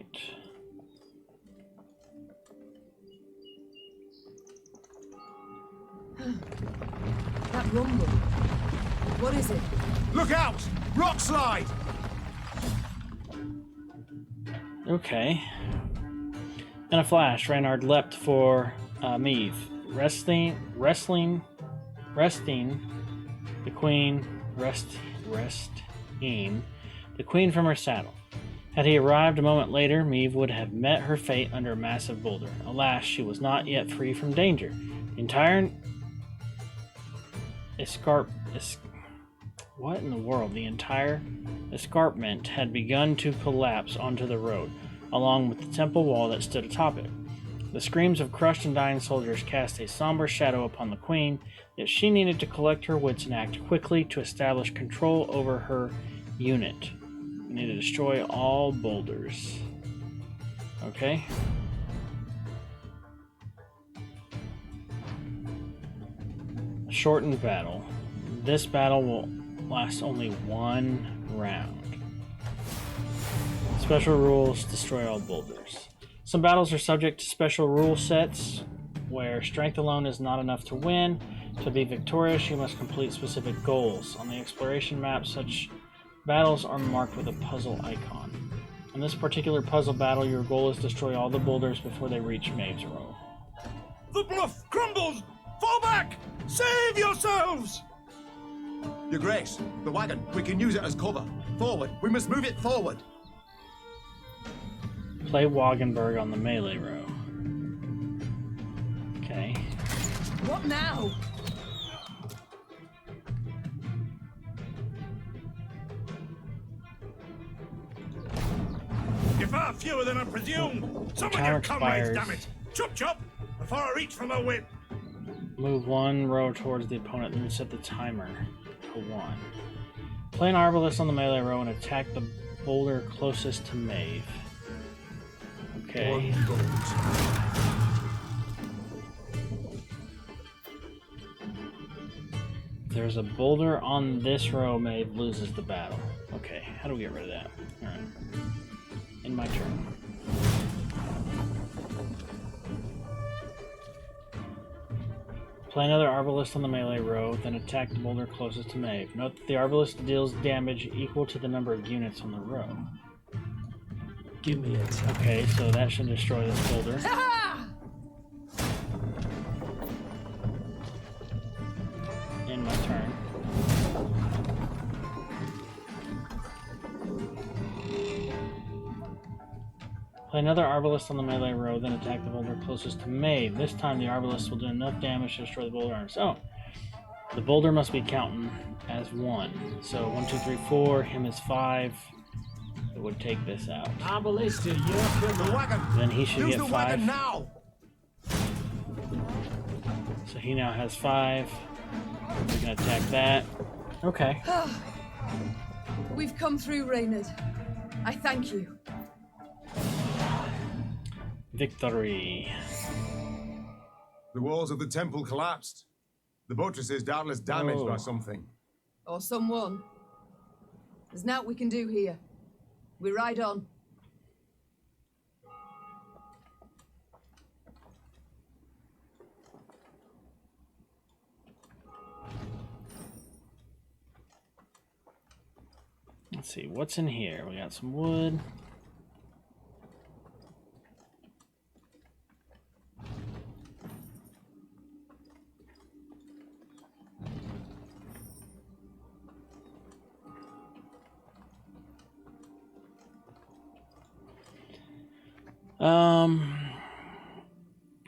right. That rumble. What is it? Look out! Rock slide! Okay. In a flash, Reynard leapt for Meve, resting the queen, resting the queen from her saddle. Had he arrived a moment later, Meve would have met her fate under a massive boulder. Alas, she was not yet free from danger. The entire what in the world? The entire escarpment had begun to collapse onto the road, along with the temple wall that stood atop it. The screams of crushed and dying soldiers cast a somber shadow upon the queen, yet she needed to collect her wits and act quickly to establish control over her unit. We need to destroy all boulders. Okay. Shortened battle. This battle will last only 1 round. Special rules, destroy all boulders. Some battles are subject to special rule sets where strength alone is not enough to win. To be victorious, you must complete specific goals. On the exploration map, such battles are marked with a puzzle icon. In this particular puzzle battle, your goal is to destroy all the boulders before they reach Maeve's row. The bluff crumbles! Fall back! Save yourselves! Your Grace, the wagon. We can use it as cover. Forward. We must move it forward. Play Wagenberg on the melee row. Okay. What now? You're far fewer than I presume. Summon your comrades, damn it! Chop chop! Before I reach for my whip. Move 1 row towards the opponent and set the timer to 1. Play an arbalist on the melee row and attack the boulder closest to Maeve. Okay. If there's a boulder on this row, Maeve loses the battle. Okay, how do we get rid of that? Alright. In my turn. Play another arbalist on the melee row, then attack the boulder closest to Maeve. Note that the arbalist deals damage equal to the number of units on the row. Give me a time. Okay, so that should destroy this boulder. In my turn. Play another arbalist on the melee row, then attack the boulder closest to Maeve. This time the arbalist will do enough damage to destroy the boulder on its own. The boulder must be counting as 1. So 1, 2, 3, 4. Him is 5. It would take this out. Arbalist, you're the wagon. Then he should Use get the 5. wagon now. So he now has 5. We can attack that. Okay. We've come through, Reynard. I thank you. Victory. The walls of the temple collapsed. The buttresses doubtless damaged by something. Or someone. There's naught we can do here. We ride on. Let's see, what's in here? We got some wood.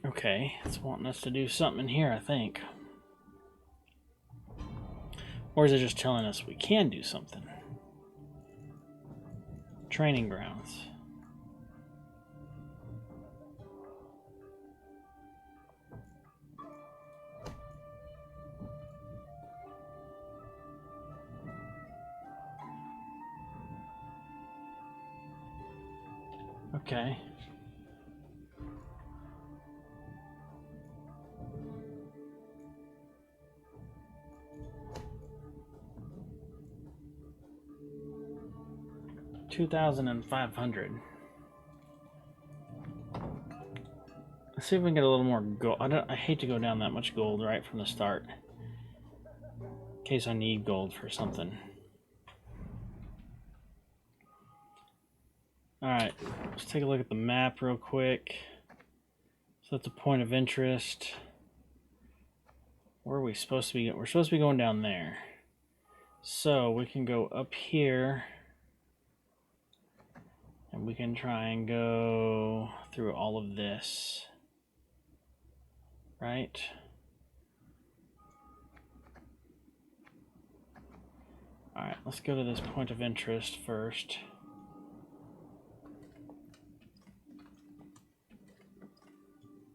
Okay, it's wanting us to do something in here, I think. Or is it just telling us we can do something? Training grounds. Okay. $2,500. Let's see if we can get a little more gold. I hate to go down that much gold right from the start. In case I need gold for something. Alright, let's take a look at the map real quick. So that's a point of interest. Where are we supposed to be? We're supposed to be going down there. So we can go up here. And we can try and go through all of this. Right? Alright, let's go to this point of interest first.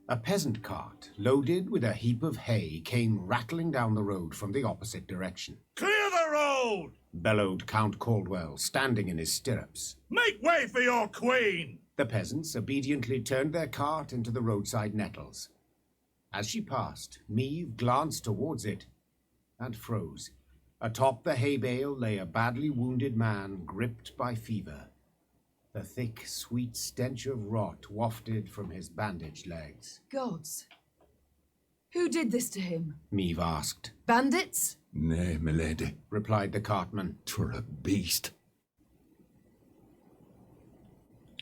A peasant cart, loaded with a heap of hay, came rattling down the road from the opposite direction. Clear the road! Bellowed Count Caldwell, standing in his stirrups. Make way for your queen! The peasants obediently turned their cart into the roadside nettles. As she passed, Meve glanced towards it and froze. Atop the hay bale lay a badly wounded man gripped by fever. The thick, sweet stench of rot wafted from his bandaged legs. Gods. Who did this to him? Meve asked. Bandits? Nay, milady, Replied the cartman. 'twere a beast.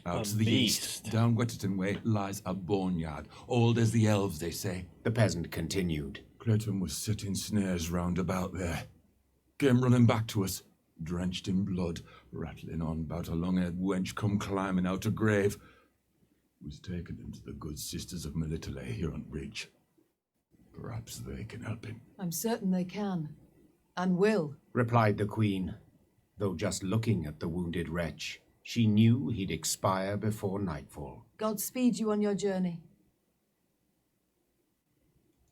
Out A to the beast. east, down Wetterton way, lies a boneyard, old as the elves, they say. The peasant continued. Clayton was setting snares round about there. Came running back to us, drenched in blood, rattling on about a long-haired wench come climbing out of grave. Was taking him to the good sisters of Melitele here on Ridge. Perhaps they can help him. I'm certain they can. And will. Replied the queen, though just looking at the wounded wretch, she knew he'd expire before nightfall. God speed you on your journey.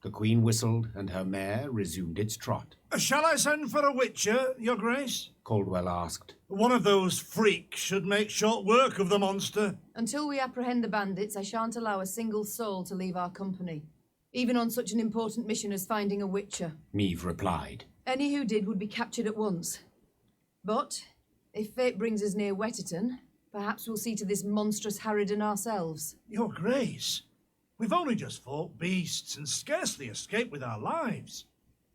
The queen whistled, and her mare resumed its trot. Shall I send for a witcher, your grace? Caldwell asked. One of those freaks should make short work of the monster. Until we apprehend the bandits, I shan't allow a single soul to leave our company, even on such an important mission as finding a witcher. Meve replied. Any who did would be captured at once. But if fate brings us near Wetterton, perhaps we'll see to this monstrous harridan ourselves. Your grace, we've only just fought beasts and scarcely escaped with our lives.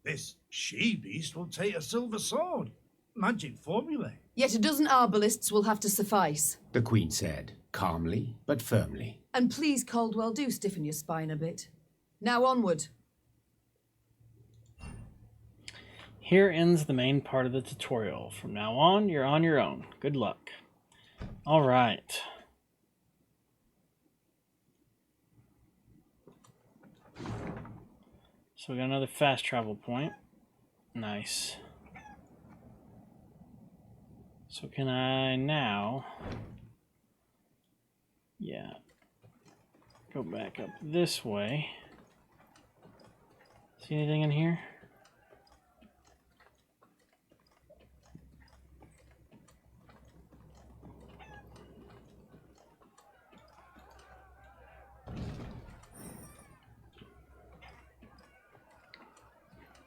This she-beast will take a silver sword. Magic formulae. Yet a dozen arbalists will have to suffice. The queen said, calmly but firmly. And please, Caldwell, do stiffen your spine a bit. Now onward. Here ends the main part of the tutorial. From now on, you're on your own. Good luck. All right. So we got another fast travel point. Nice. So can I now... Yeah. Go back up this way. See anything in here?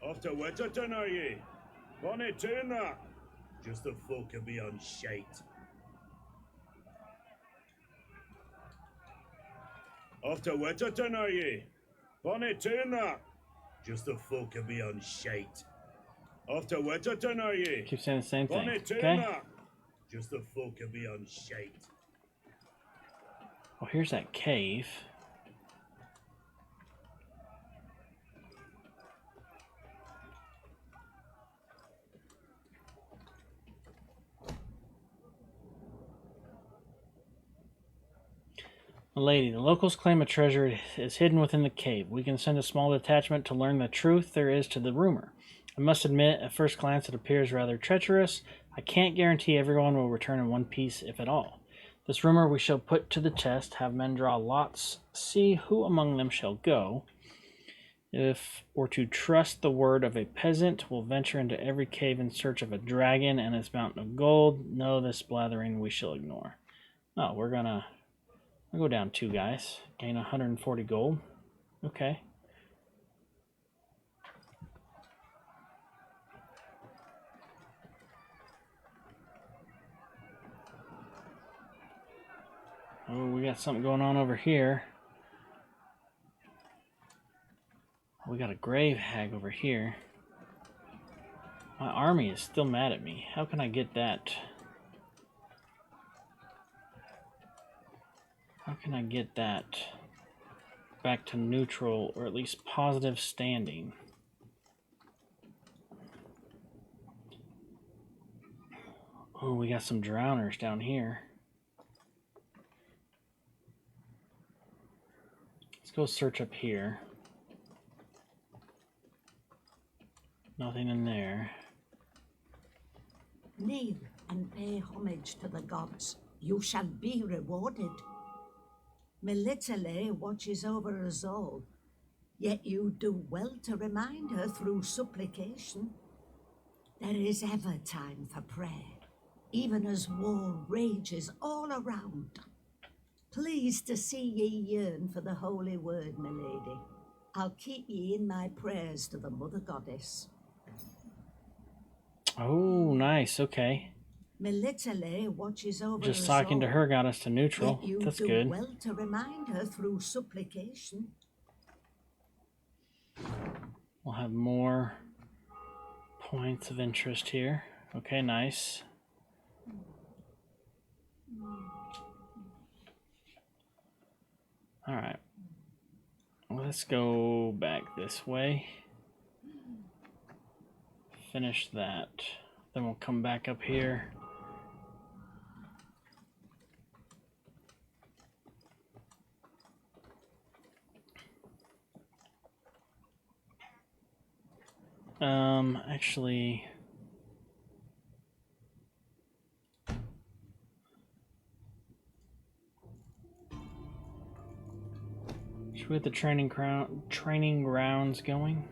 Off to Wetterton, are ye? Bonnie tune that. Just the folk can be on shite. Off to Wetterton, are ye? Bonnie tune that. Just the folk can be on shite. Off to Wetterton, are ye? Keep saying the same thing. Bonnie tune Okay. that. Just the folk can be on shite. Well, here's that cave. Lady, the locals claim a treasure is hidden within the cave. We can send a small detachment to learn the truth there is to the rumor. I must admit, at first glance it appears rather treacherous. I can't guarantee everyone will return in one piece, if at all. This rumor we shall put to the test, have men draw lots, see who among them shall go. If or to trust the word of a peasant, will venture into every cave in search of a dragon and its mountain of gold. No, this blathering we shall ignore. Oh, I'll go down 2 guys. Gain 140 gold. Okay. Oh, we got something going on over here. a grave hag over here. My army is still mad at me. How can I get that? How can I get that back to neutral, or at least positive standing? Oh, we got some drowners down here. Let's go search up here. Nothing in there. Kneel and pay homage to the gods. You shall be rewarded. Melitele watches over us all, yet you do well to remind her through supplication. There is ever time for prayer, even as war rages all around. Pleased to see ye yearn for the holy word, my lady. I'll keep ye in my prayers to the Mother Goddess. Oh, nice. Okay. Melitele watches over Just us talking to all, her got us to neutral. yet you That's do good. well to remind her through supplication. We'll have more points of interest here. Okay, nice. All right. Let's go back this way. Finish that. Then we'll come back up here. Actually, should we get the training grounds going?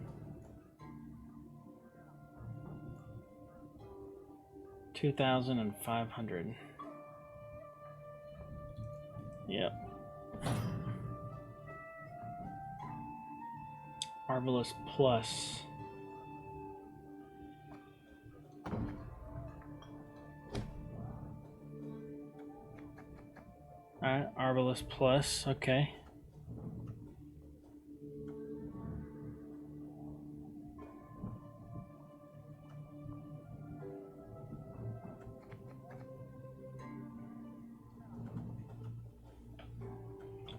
2,500. Yep. Marvelous Plus. Alright, Arbalest Plus, okay.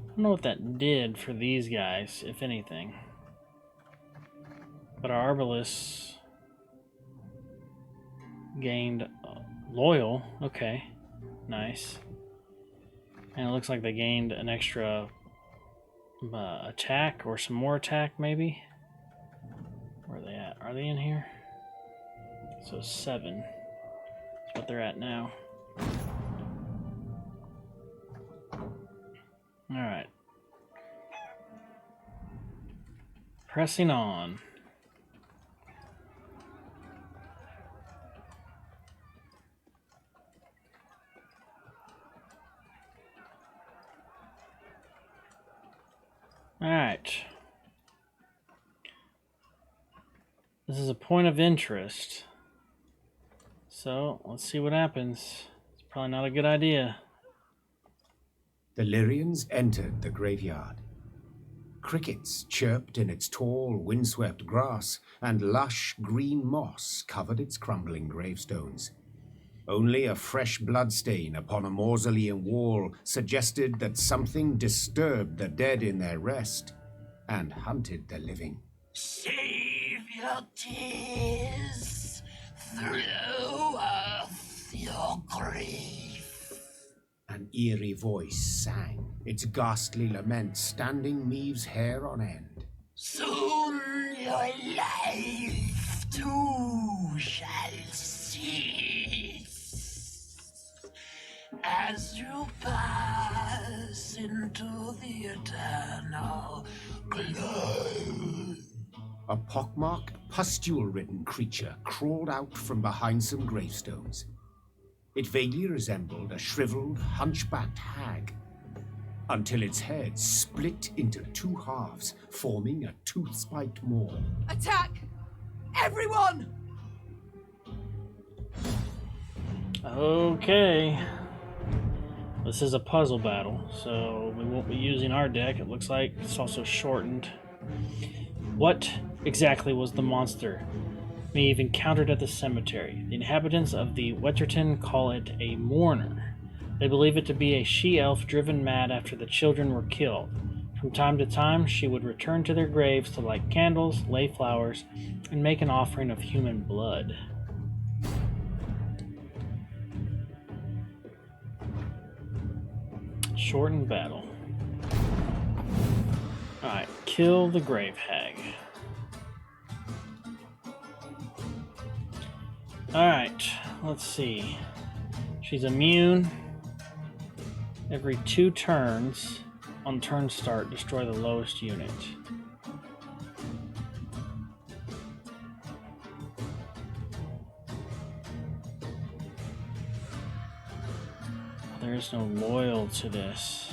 I don't know what that did for these guys, if anything. But our Arbalest gained loyal, okay, nice. And it looks like they gained an extra attack, or some more attack, maybe? Where are they at? Are they in here? So 7. That's what they're at now. Alright. Pressing on. Alright. This is a point of interest. So, let's see what happens. It's probably not a good idea. The Lyrians entered the graveyard. Crickets chirped in its tall, windswept grass, and lush green moss covered its crumbling gravestones. Only a fresh bloodstain upon a mausoleum wall suggested that something disturbed the dead in their rest and hunted the living. Save your tears, throw off your grief. An eerie voice sang, its ghastly lament standing Maeve's hair on end. Soon your life too shall cease as you pass into the eternal glow. A pockmarked, pustule-ridden creature crawled out from behind some gravestones. It vaguely resembled a shriveled, hunchbacked hag, until its head split into 2 halves, forming a tooth-spiked maw. Attack! Everyone! Okay. This is a puzzle battle, so we won't be using our deck. It looks like it's also shortened. What exactly was the monster Maeve encountered at the cemetery? The inhabitants of the Wetterton call it a mourner. They believe it to be a she-elf driven mad after the children were killed. From time to time, she would return to their graves to light candles, lay flowers, and make an offering of human blood. Shortened battle. Alright, kill the grave hag. Alright, let's see. She's immune. Every 2 turns, on turn start, destroy the lowest unit. There is no loyal to this.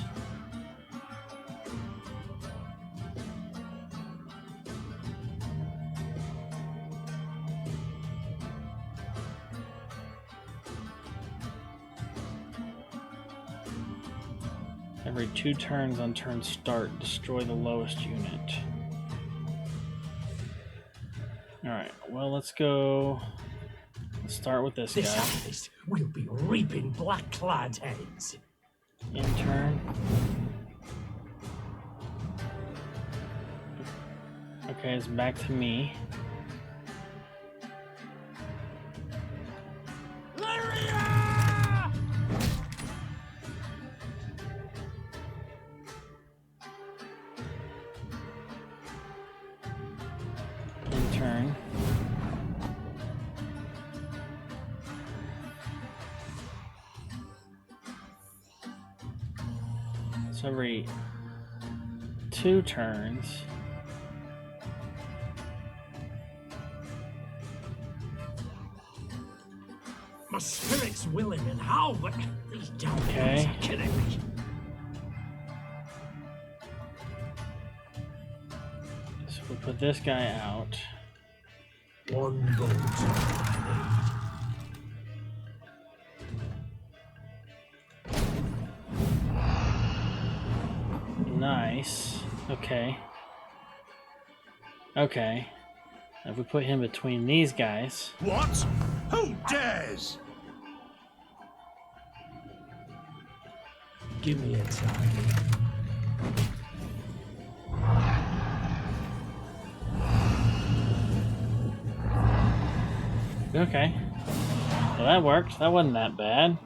Every 2 turns on turn start, destroy the lowest unit. Alright, well, let's go. Let's start with this This guy. harvest will be reaping black-clad heads. In turn. Okay, it's back to me. In turn. So every 2 turns. My spirit's willing and how, but these damn Okay. things are killing me. So we put this guy out. One vote. Nice. Okay. Okay. If we put him between these guys. What? Who dares? Give me a target. Okay. Well, that worked. That wasn't that bad.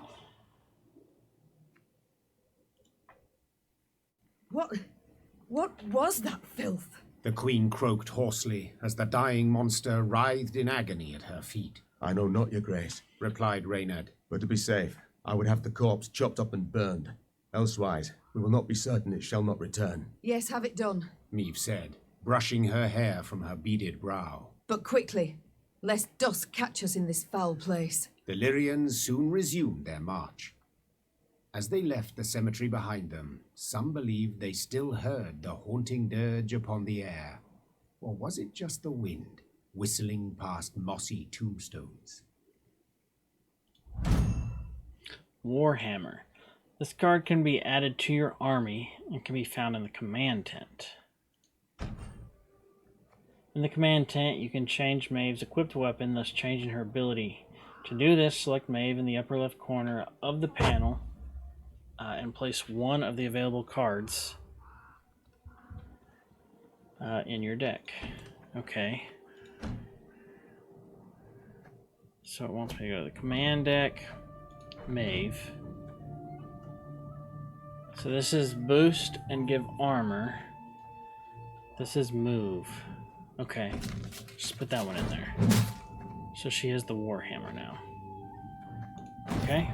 What was that filth? The queen croaked hoarsely as the dying monster writhed in agony at her feet. I know not, your grace, Replied Reynard. but to be safe, I would have the corpse chopped up and burned. Elsewise, we will not be certain it shall not return. Yes, have it done. Maeve said, brushing her hair from her beaded brow. But quickly, lest dusk catch us in this foul place. The Lyrians soon resumed their march. As they left the cemetery behind them, some believed they still heard the haunting dirge upon the air. Or was it just the wind, whistling past mossy tombstones? Warhammer. This card can be added to your army and can be found in the command tent. In the command tent, you can change Maeve's equipped weapon, thus changing her ability. To do this, select Maeve in the upper left corner of the panel and place one of the available cards in your deck. Okay. So it wants me to go to the command deck, Maeve. So this is boost and give armor. This is move. Okay, just put that one in there. So she has the Warhammer now. Okay.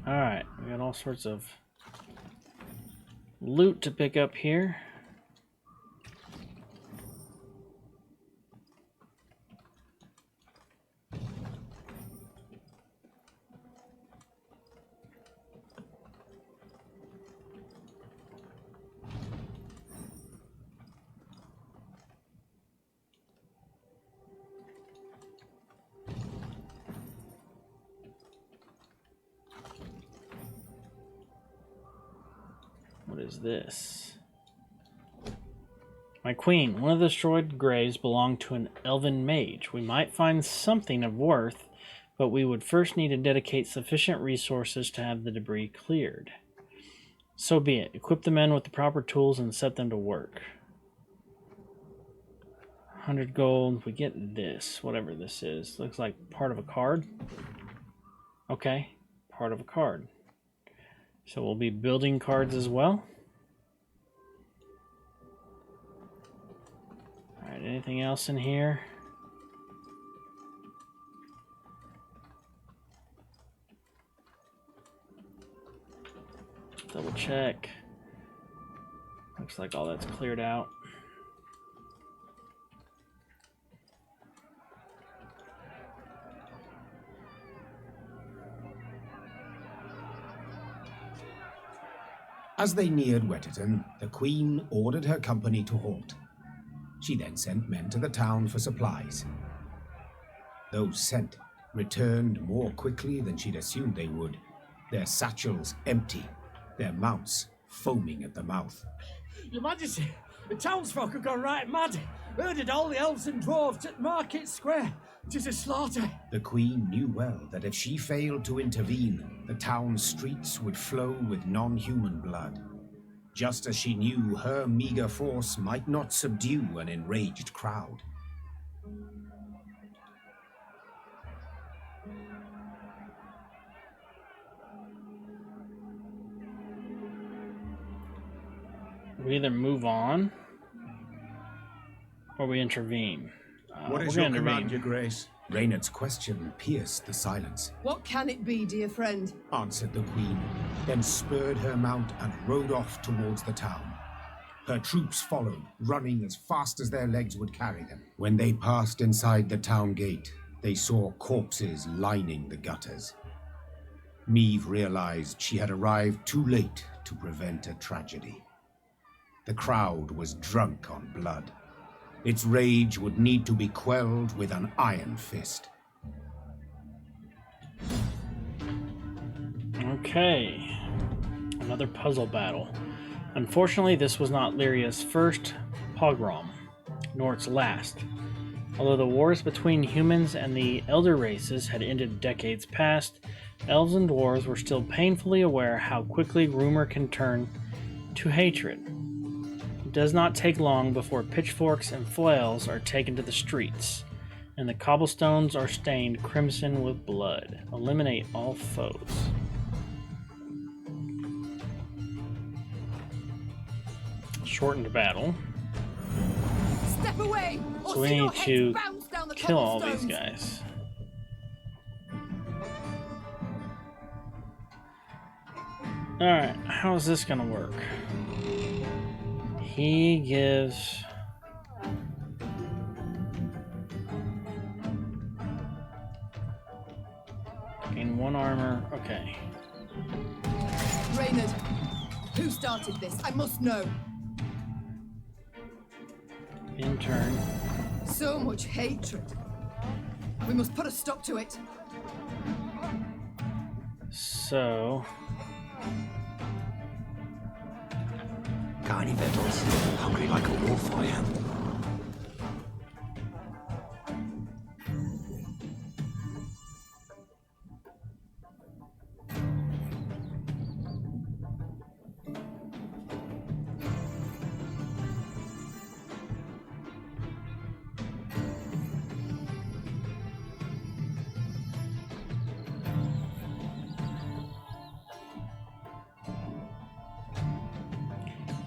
Alright, we got all sorts of loot to pick up here. What is this? My queen, one of the destroyed graves belonged to an elven mage. We might find something of worth, but we would first need to dedicate sufficient resources to have the debris cleared. So be it. Equip the men with the proper tools and set them to work. 100 gold. We get this, whatever this is. Looks like part of a card. Okay, part of a card. So we'll be building cards as well. Alright, anything else in here? Double check. Looks like all that's cleared out. As they neared Wetterton, the Queen ordered her company to halt. She then sent men to the town for supplies. Those sent returned more quickly than she'd assumed they would, their satchels empty, their mounts foaming at the mouth. Your Majesty, the townsfolk have gone right mad. Murdered all the elves and dwarves at Market Square. Tis a slaughter. The Queen knew well that if she failed to intervene, the town's streets would flow with non-human blood. Just as she knew her meager force might not subdue an enraged crowd. We either move on or we intervene. What is your command, Your Grace? Reynard's question pierced the silence. What can it be, dear friend? Answered the Queen, then spurred her mount and rode off towards the town. Her troops followed, running as fast as their legs would carry them. When they passed inside the town gate, they saw corpses lining the gutters. Meve realized she had arrived too late to prevent a tragedy. The crowd was drunk on blood. Its rage would need to be quelled with an iron fist. Okay. Another puzzle battle. Unfortunately, this was not Lyria's first pogrom, nor its last. Although the wars between humans and the elder races had ended decades past, elves and dwarves were still painfully aware how quickly rumor can turn to hatred. It does not take long before pitchforks and flails are taken to the streets, and the cobblestones are stained crimson with blood. Eliminate all foes. Shortened battle. Step away, or So we see your need heads to bounce down the kill all these cobblestones. guys. Alright, how is this gonna work? He gives... Gain 1 armor, okay. Reynard, who started this? I must know. In turn. So much hatred. We must put a stop to it. So... Got any victuals? Hungry like a wolf I am.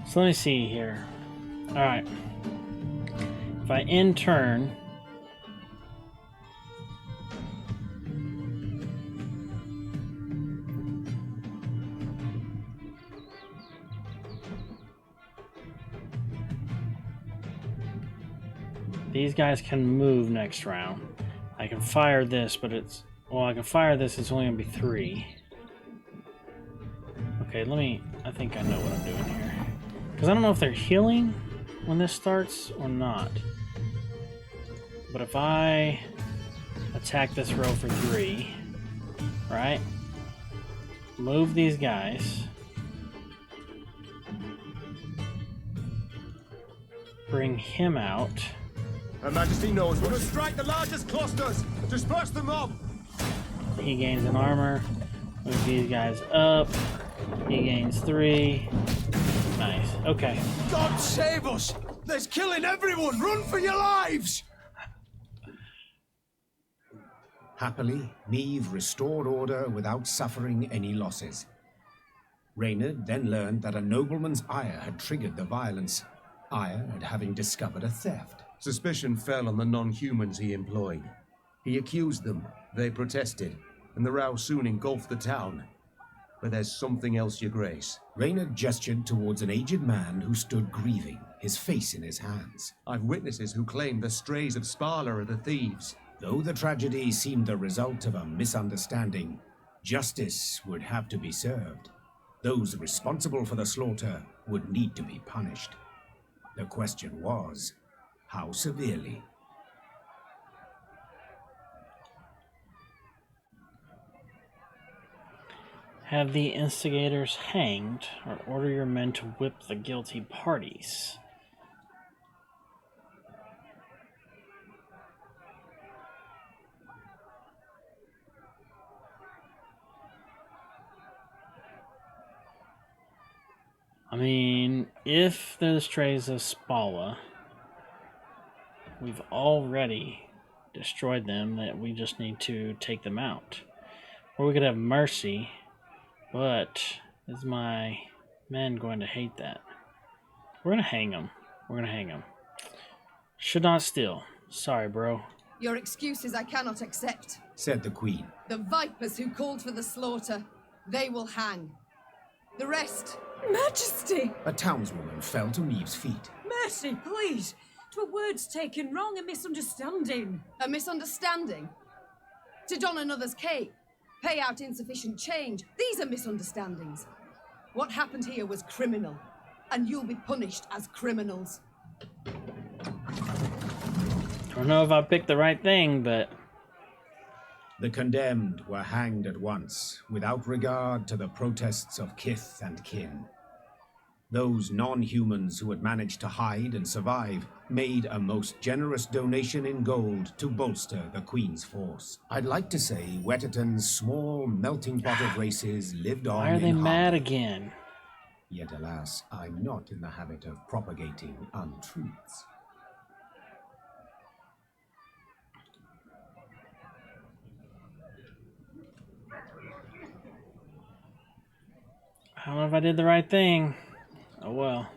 So let me see here. Alright. If I end turn... These guys can move next round. I can fire this, but it's... Well, I can fire this, it's only going to be 3. Okay, let me... I think I know what I'm doing here. Because I don't know if they're healing when this starts or not. But if I attack this row for 3, right? Move these guys. bring him out. Her Majesty knows we must strike the largest clusters. Disperse the mob. He gains an armor. Move these guys up. He gains 3. Nice. Okay. God save us! There's killing everyone! Run for your lives! Happily, Meve restored order without suffering any losses. Reynard then learned that a nobleman's ire had triggered the violence, ire at having discovered a theft. Suspicion fell on the non-humans he employed. He accused them, they protested, and the row soon engulfed the town. But there's something else, Your Grace. Reynard gestured towards an aged man who stood grieving, his face in his hands. I've witnesses who claim the strays of Sparla are the thieves. Though the tragedy seemed the result of a misunderstanding, justice would have to be served. Those responsible for the slaughter would need to be punished. The question was, how severely? Have the instigators hanged, or order your men to whip the guilty parties. I mean, if they're the strays of Spala, we've already destroyed them, that we just need to take them out. Or we could have mercy, but is my men going to hate that? We're going to hang them. We're going to hang them. Should not steal. Sorry, bro. Your excuses I cannot accept. Said the Queen. The vipers who called for the slaughter, they will hang. The rest... Majesty! A townswoman fell to Meve's feet. Mercy, please! 'Twere words taken wrong, a misunderstanding. A misunderstanding? To don another's cape, pay out insufficient change. These are misunderstandings. What happened here was criminal, and you'll be punished as criminals. I don't know if I picked the right thing, but... The condemned were hanged at once, without regard to the protests of kith and kin. Those non-humans who had managed to hide and survive made a most generous donation in gold to bolster the Queen's force. I'd like to say Wetterton's small melting pot of races lived on. Why are they in mad harmony. again? Yet alas, I'm not in the habit of propagating untruths. I don't know if I did the right thing. Oh well.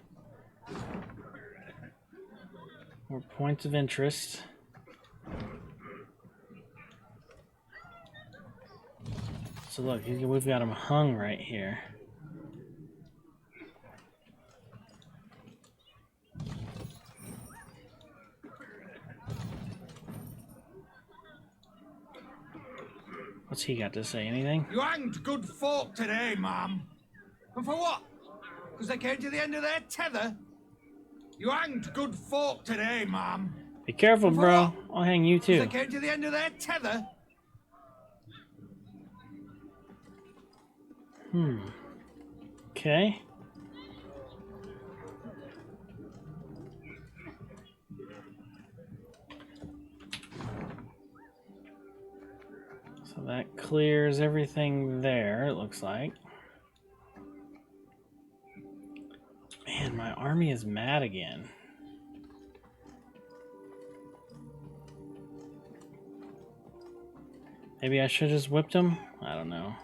More points of interest. So look, we've got him hung right here. What's he got to say? Anything? You hanged good folk today, ma'am. And for what? Because they came to the end of their tether? You hanged good folk today, ma'am. Be careful, bro. I'll hang you too. They came to the end of their tether? Okay. So that clears everything there, it looks like. Man, my army is mad again. Maybe I should have just whipped him? I don't know.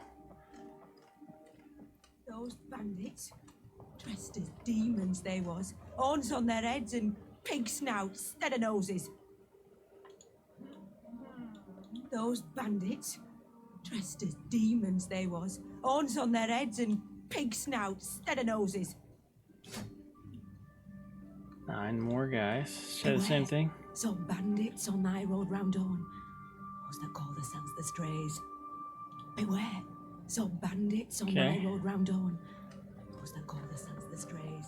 Those bandits, dressed as demons they was, horns on their heads and pig snouts instead of noses. Those bandits, dressed as demons they was, horns on their heads and pig snouts instead of noses. 9 more guys. Say the same thing. Some bandits on thy road round Dawn, those that call themselves the Strays. Beware, some bandits on thy road round Dawn, those that call themselves the Strays.